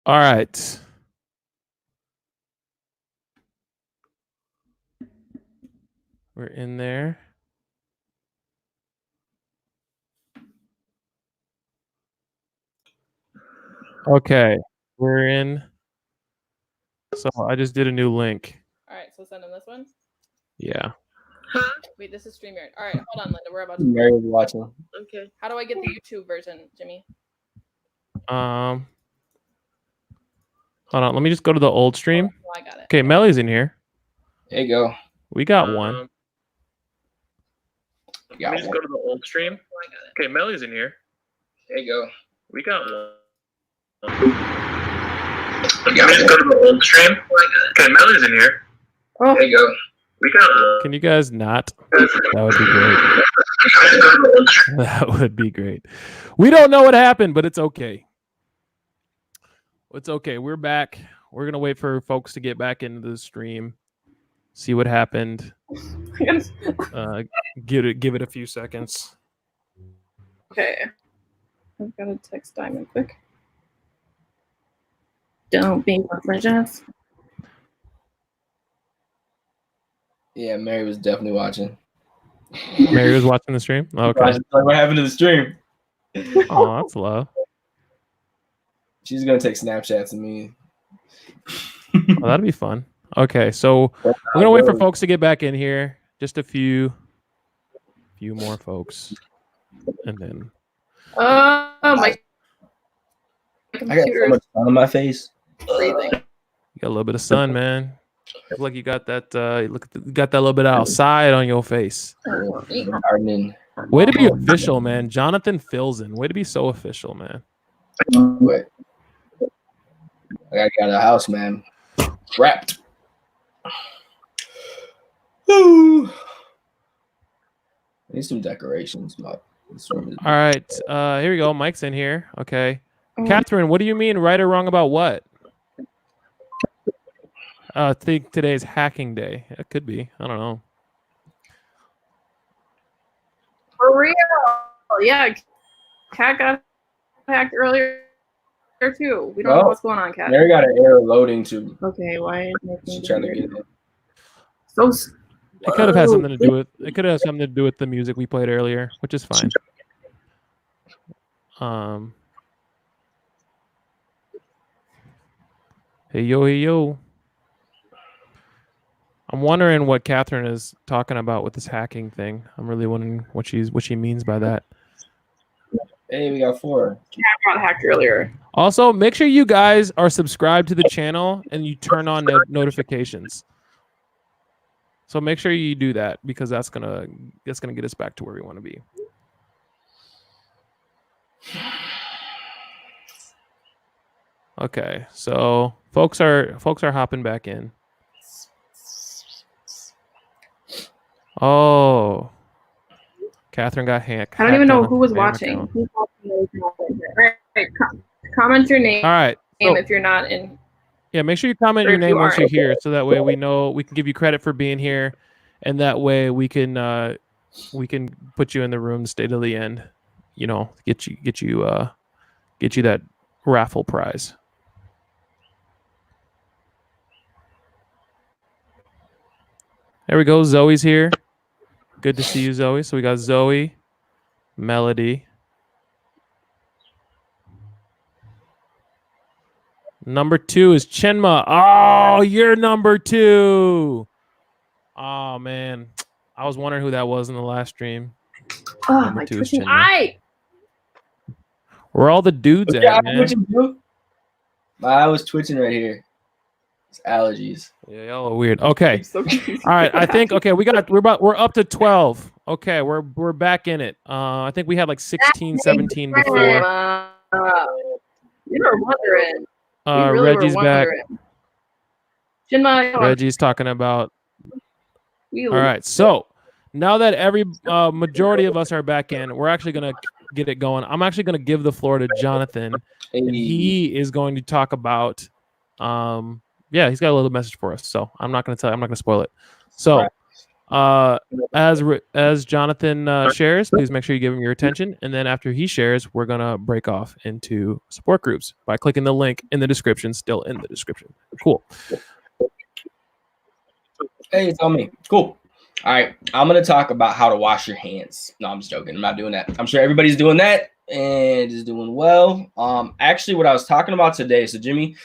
All right. We're in there. Okay. We're in. So I just did a new link. All right, so send him this one. Yeah. Wait, this is StreamYard. All right, hold on, Linda. We're about to. Mary was watching. Okay. How do I get the YouTube version, Jimmy? Hold on. Let me just go to the old stream. Oh, I got it. Okay, Melly's in here. There you go. We got one. Let me just go to the old stream. Oh, I got it. Okay, Melly's in here. There you go. We got one. Let me just go to the old stream. Okay, Melly's in here. Oh. There you go. We got one. Can you guys not? That would be great. That would be great. We don't know what happened, but it's okay. It's okay. We're back. We're gonna wait for folks to get back into the stream. See what happened. Give it a few seconds. Okay. I've got to text Diamond quick. Don't be religious. Yeah, Mary was definitely watching. Mary was watching the stream? Okay. Like, what happened to the stream? Oh, that's low. She's gonna take Snapchats of me. Oh, that'd be fun. Okay, so we're gonna wait for folks to get back in here. Just a few more folks, and then. My I got so much sun on my face. breathing. You got a little bit of sun, man. Look like you got that. You got that little bit outside on your face. Gardening. Way to be official, man. Jonathan Filzen. Way to be so official, man. Wait. I gotta get out of the house, man. Wrapped. Woo. I need some decorations. All right. Here we go. Mike's in here. Okay. Catherine, what do you mean right or wrong about what? I think today's hacking day. It could be. I don't know. For real. Yeah. Cat got hacked earlier too. We don't know what's going on, Cat. Mary got an error loading too. Okay, why? She's trying to get it. So it could have had something to do with. It could have something to do with the music we played earlier, which is fine. Hey yo. I'm wondering what Catherine is talking about with this hacking thing. I'm really wondering what she means by that. Hey, we got 4. Cat got hacked earlier. Also, make sure you guys are subscribed to the channel and you turn on notifications. So make sure you do that because that's gonna get us back to where we want to be. Okay, so folks are hopping back in. Oh, Catherine got hacked. I don't even know who was watching. Right. Comment your name. All right. So, if you're not in. Yeah, make sure you comment your name once you're here, so that way we know we can give you credit for being here, and that way we can put you in the room, stay till the end. You know, get you that raffle prize. There we go. Zoe's here. Good to see you, Zoe. So we got Zoe, Melody. Number 2 is Chenma. Oh, you're number 2. Oh, man. I was wondering who that was in the last stream. Oh, my twitching eye. Where all the dudes at, man? I was twitching right here. It's allergies. Yeah, y'all are weird. Okay. All right. I think we're up to 12. Okay, we're back in it. I think we had like 16, 17 before. You were wondering. Reggie's back. Chinma. Reggie's talking about. All right. So now that every majority of us are back in, we're actually gonna get it going. I'm actually gonna give the floor to Jonathan, and he is going to talk about. Yeah, he's got a little message for us. So I'm not gonna spoil it. So As Jonathan shares, please make sure you give him your attention. And then after he shares, we're going to break off into support groups by clicking the link in the description, still in the description. Cool. Hey, it's on me. Cool. All right. I'm going to talk about how to wash your hands. No, I'm just joking. I'm not doing that. I'm sure everybody's doing that and is doing well. Actually, what I was talking about today, so Jimmy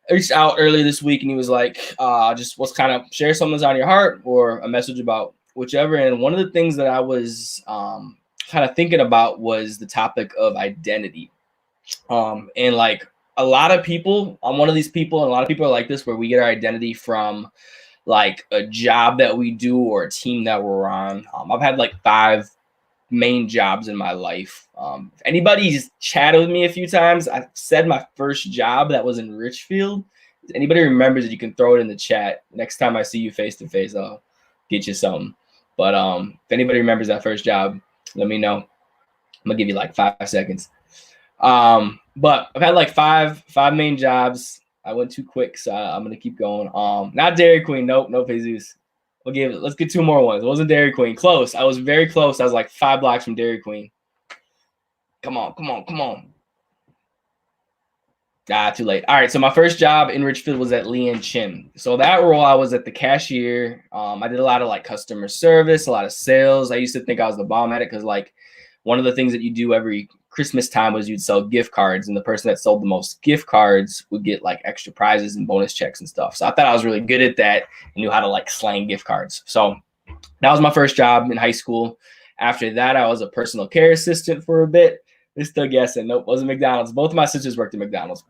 reached out earlier this week and he was like, just what's kind of share something that's on your heart or a message about whichever. And one of the things that I was kind of thinking about was the topic of identity. And like a lot of people, I'm one of these people, and a lot of people are like this, where we get our identity from like a job that we do or a team that we're on. I've had like 5 main jobs in my life. If anybody's chatted with me a few times, I said my first job that was in Richfield. If anybody remembers it, you can throw it in the chat. Next time I see you face to face, I'll get you something. But if anybody remembers that first job, let me know. I'm gonna give you like 5 seconds. But I've had like five main jobs. I went too quick, so I'm gonna keep going. Not Dairy Queen. Nope, Jesus. Let's get 2 more ones. It wasn't Dairy Queen. Close. I was very close. I was like 5 blocks from Dairy Queen. Come on. Too late. All right. So my first job in Richfield was at Lee and Chin. So that role, I was at the cashier. I did a lot of like customer service, a lot of sales. I used to think I was the bomb at it because like one of the things that you do every Christmas time was you'd sell gift cards, and the person that sold the most gift cards would get like extra prizes and bonus checks and stuff. So I thought I was really good at that and knew how to like slang gift cards. So that was my first job in high school. After that, I was a personal care assistant for a bit. They're still guessing. Nope, wasn't McDonald's. Both of my sisters worked at McDonald's.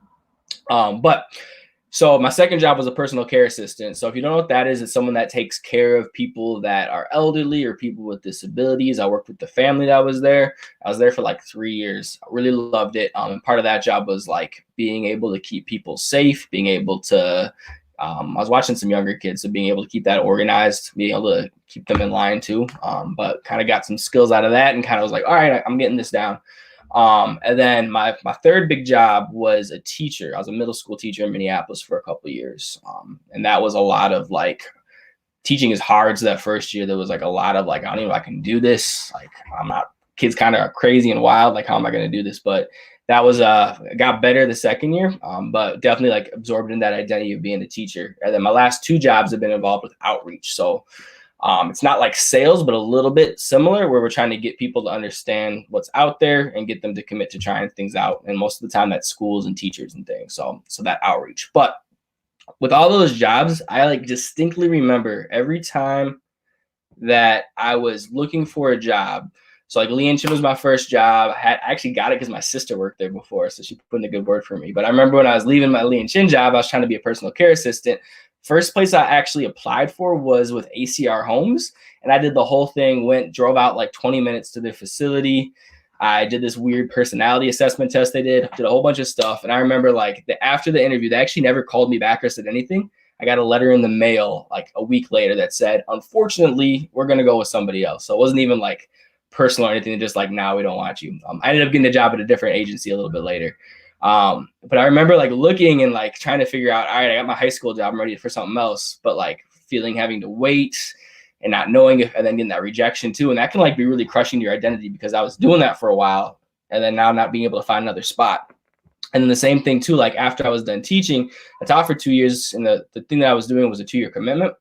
So my second job was a personal care assistant. So if you don't know what that is, it's someone that takes care of people that are elderly or people with disabilities. I worked with the family that was there. I was there for like 3 years. I really loved it. And part of that job was like being able to keep people safe, being able to, I was watching some younger kids, so being able to keep that organized, being able to keep them in line too. But kind of got some skills out of that and kind of was like, all right, I'm getting this down. And then my third big job was a teacher. I was a middle school teacher in Minneapolis for a couple of years. And that was a lot of like, teaching is hard. So that first year, there was like a lot of like, I don't even know if I can do this. Like kids kind of are crazy and wild. Like, how am I going to do this? But that was, got better the second year, but definitely like absorbed in that identity of being a teacher. And then my last 2 jobs have been involved with outreach. So it's not like sales, but a little bit similar, where we're trying to get people to understand what's out there and get them to commit to trying things out. And most of the time that's schools and teachers and things. So that outreach. But with all those jobs, I like distinctly remember every time that I was looking for a job. So like Lee and Chin was my first job. I actually got it because my sister worked there before, so she put in a good word for me. But I remember when I was leaving my Lee and Chin job, I was trying to be a personal care assistant. First place I actually applied for was with ACR Homes, and I did the whole thing, drove out like 20 minutes to their facility. I did this weird personality assessment test they did a whole bunch of stuff. And I remember like after the interview, they actually never called me back or said anything. I got a letter in the mail like a week later that said, unfortunately, we're going to go with somebody else. So it wasn't even like personal or anything, just like, now we don't want you. I ended up getting a job at a different agency a little bit later. But I remember like looking and like trying to figure out, all right, I got my high school job, I'm ready for something else, but like having to wait and not knowing and then getting that rejection too. And that can like be really crushing your identity, because I was doing that for a while and then now not being able to find another spot. And then the same thing too, like after I was done teaching, I taught for 2 years, and the thing that I was doing was a 2-year commitment.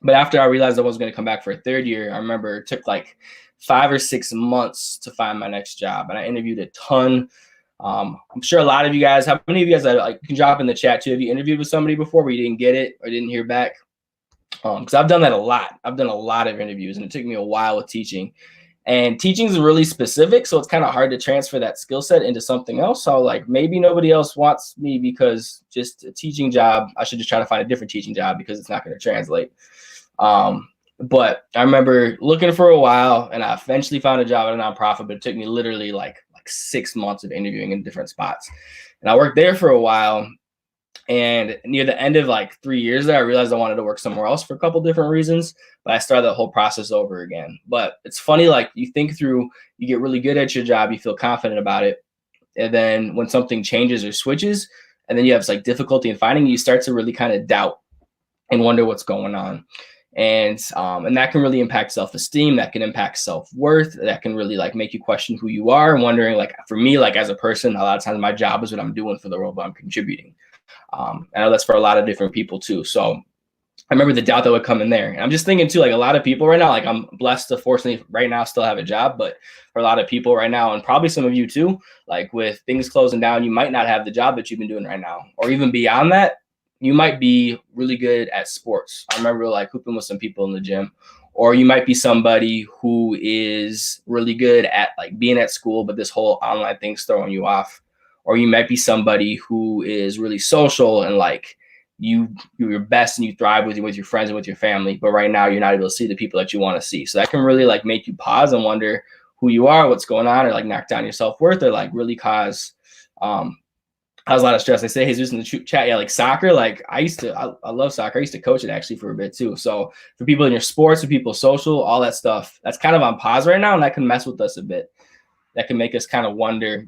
But after I realized I wasn't going to come back for a 3rd year, I remember it took like 5 or 6 months to find my next job. And I interviewed a ton. I'm sure a lot of you guys, how many of you guys can drop in the chat too? Have you interviewed with somebody before where you didn't get it or didn't hear back? Because I've done that a lot. I've done a lot of interviews, and it took me a while with teaching. And teaching is really specific, so it's kind of hard to transfer that skill set into something else. So like maybe nobody else wants me because just a teaching job, I should just try to find a different teaching job because it's not going to translate. But I remember looking for a while, and I eventually found a job at a nonprofit, but it took me literally like 6 months of interviewing in different spots. And I worked there for a while, and near the end of like 3 years there, I realized I wanted to work somewhere else for a couple different reasons, but I started the whole process over again. But it's funny, like you think through, you get really good at your job, you feel confident about it. And then when something changes or switches, and then you have like difficulty in finding, you start to really kind of doubt and wonder what's going on. And that can really impact self-esteem, that can impact self-worth, that can really like make you question who you are, and wondering, like, for me, like as a person, a lot of times my job is what I'm doing for the world, but I'm contributing. I know that's for a lot of different people too. So I remember the doubt that would come in there. And I'm just thinking too, like a lot of people right now, like I'm blessed to fortunately right now still have a job, but for a lot of people right now, and probably some of you too, like with things closing down, you might not have the job that you've been doing right now, or even beyond that, you might be really good at sports. I remember like hooping with some people in the gym, or you might be somebody who is really good at like being at school, but this whole online thing's throwing you off. Or you might be somebody who is really social and like you're your best and you thrive with your friends and with your family, but right now you're not able to see the people that you want to see. So that can really like make you pause and wonder who you are, what's going on, or like knock down your self-worth, or like really cause a lot of stress. I say, Jesus in the chat, yeah, like soccer, like I love soccer. I used to coach it actually for a bit too. So for people in your sports, for people social, all that stuff, that's kind of on pause right now, and that can mess with us a bit. That can make us kind of wonder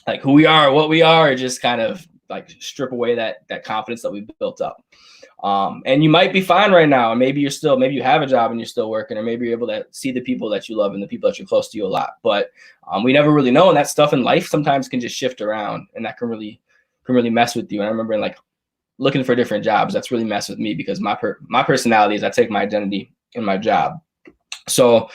like who we are, what we are, or just kind of like strip away that confidence that we've built up. And you might be fine right now, and maybe you have a job and you're still working, or maybe you're able to see the people that you love and the people that you're close to you a lot. But we never really know, and that stuff in life sometimes can just shift around, and that can really mess with you. And I remember like looking for different jobs, that's really messed with me, because my personality is I take my identity in my job. So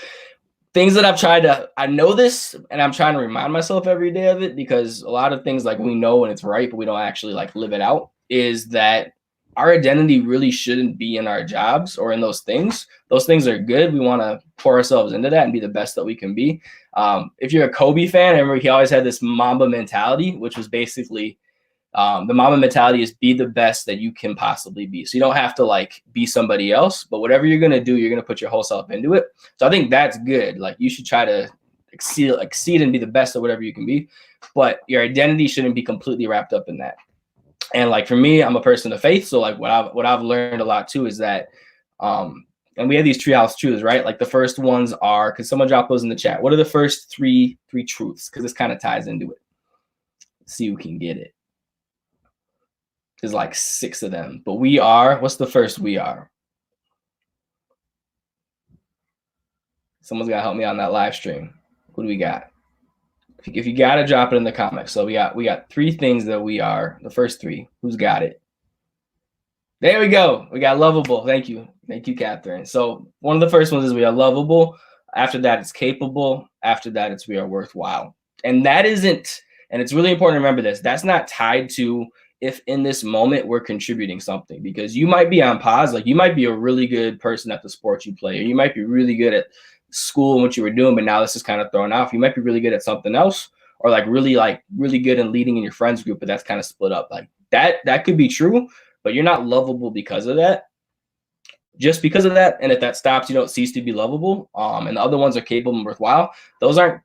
things that I know this, and I'm trying to remind myself every day of it, because a lot of things like we know when it's right, but we don't actually like live it out, is that our identity really shouldn't be in our jobs or in those things. Those things are good. We want to pour ourselves into that and be the best that we can be. If you're a Kobe fan, I remember he always had this Mamba mentality, which was basically the Mamba mentality is be the best that you can possibly be. So you don't have to like be somebody else, but whatever you're going to do, you're going to put your whole self into it. So I think that's good. Like you should try to exceed and be the best at whatever you can be, but your identity shouldn't be completely wrapped up in that. And like for me, I'm a person of faith. So like what I've learned a lot too is that, and we have these treehouse truths, right? Like the first ones are, could someone drop those in the chat? What are the first three truths? Because this kind of ties into it. Let's see who can get it. There's like 6 of them, but we are, what's the first we are? Someone's got to help me on that live stream. What do we got? If you got to drop it in the comments. So we got 3 things that we are, the first 3. Who's got it? There we go. We got lovable. Thank you. Thank you, Catherine. So one of the first ones is we are lovable. After that, it's capable. After that, it's we are worthwhile. And that isn't, and it's really important to remember this, that's not tied to if in this moment we're contributing something, because you might be on pause. Like you might be a really good person at the sport you play, or you might be really good at school and what you were doing, but now this is kind of thrown off. You might be really good at something else, or like really good in leading in your friends group, but that's kind of split up. Like that could be true, but you're not lovable because of that. Just because of that, and if that stops, you don't cease to be lovable. And the other ones are capable and worthwhile. Those aren't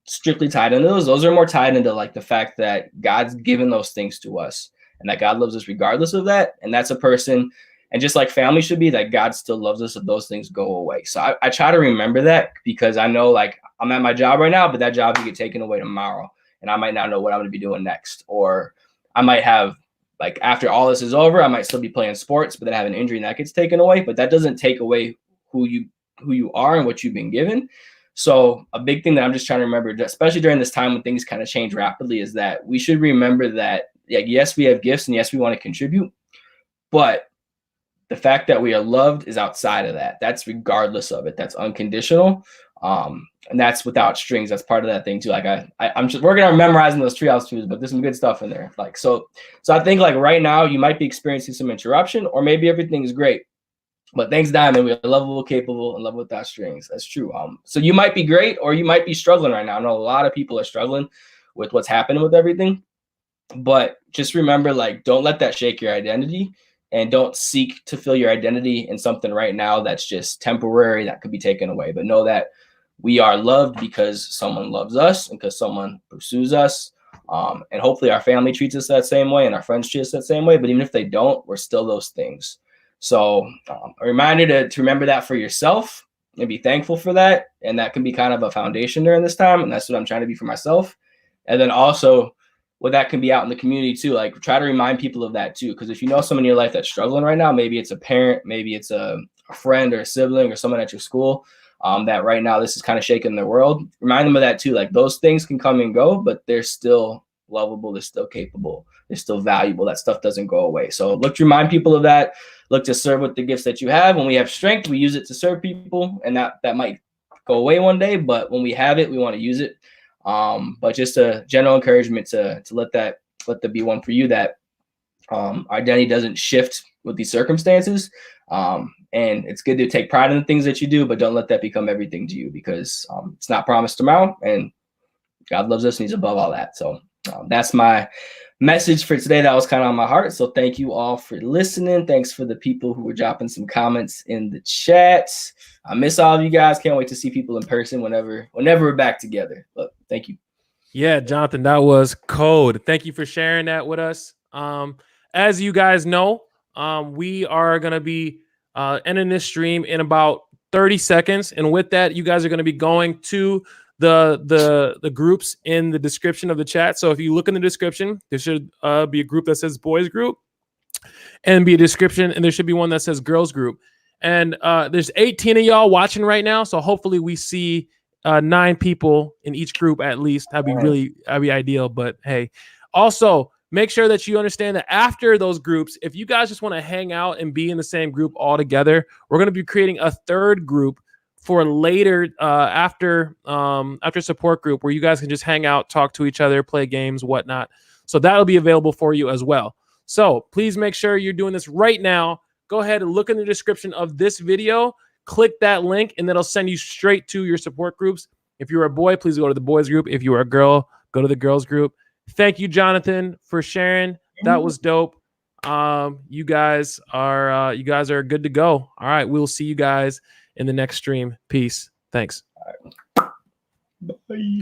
strictly tied into those. Those are more tied into like the fact that God's given those things to us, and that God loves us regardless of that. And that's a person, and just like family should be, that God still loves us if those things go away. So I try to remember that, because I know like I'm at my job right now, but that job can get taken away tomorrow, and I might not know what I'm going to be doing next. Or I might have, like after all this is over, I might still be playing sports, but then have an injury and that gets taken away. But that doesn't take away who you are and what you've been given. So a big thing that I'm just trying to remember, especially during this time when things kind of change rapidly, is that we should remember that, like, yes, we have gifts, and yes, we want to contribute, but the fact that we are loved is outside of that. That's regardless of it. That's unconditional. And that's without strings. That's part of that thing too. Like I'm just working on memorizing those treehouse truths, but there's some good stuff in there. Like, so I think like right now you might be experiencing some interruption, or maybe everything is great. But thanks, Diamond. We are lovable, capable, and love without strings. That's true. So you might be great, or you might be struggling right now. I know a lot of people are struggling with what's happening with everything. But just remember, like, don't let that shake your identity, and don't seek to fill your identity in something right now that's just temporary, that could be taken away. But know that we are loved because someone loves us and because someone pursues us. And hopefully our family treats us that same way, and our friends treat us that same way. But even if they don't, we're still those things. So a reminder to remember that for yourself and be thankful for that. And that can be kind of a foundation during this time. And that's what I'm trying to be for myself. And then also what that can be out in the community too. Like try to remind people of that too. Because if you know someone in your life that's struggling right now, maybe it's a parent, maybe it's a a friend or a sibling or someone at your school, that right now this is kind of shaking their world, remind them of that too. Like those things can come and go, but they're still lovable, they're still capable, they're still valuable. That stuff doesn't go away. So look to remind people of that. Look to serve with the gifts that you have. When we have strength, we use it to serve people, and that might go away one day, but when we have it, we want to use it. But just a general encouragement to let that be one for you, that identity doesn't shift with these circumstances. And it's good to take pride in the things that you do, but don't let that become everything to you, because it's not promised tomorrow, and God loves us and he's above all that. So that's my message for today. That was kind of on my heart. So thank you all for listening. Thanks for the people who were dropping some comments in the chat. I miss all of you guys. Can't wait to see people in person whenever we're back together. But thank you. Yeah, Jonathan, that was code. Thank you for sharing that with us. As you guys know, we are going to be ending this stream in about 30 seconds. And with that, you guys are going to be going to the groups in the description of the chat. So if you look in the description, there should be a group that says boys group, and be a description, and there should be one that says girls group. And there's 18 of y'all watching right now. So hopefully we see 9 people in each group at least. That'd be ideal. But hey, also make sure that you understand that after those groups, if you guys just want to hang out and be in the same group all together, we're going to be creating a third group for later after support group, where you guys can just hang out, talk to each other, play games, whatnot. So that'll be available for you as well. So please make sure you're doing this right now. Go ahead and look in the description of this video, click that link, and that'll send you straight to your support groups. If you're a boy, please go to the boys group. If you are a girl, go to the girls group. Thank you, Jonathan, for sharing. That was dope. You guys are good to go. All right, we'll see you guys in the next stream. Peace. Thanks. Bye.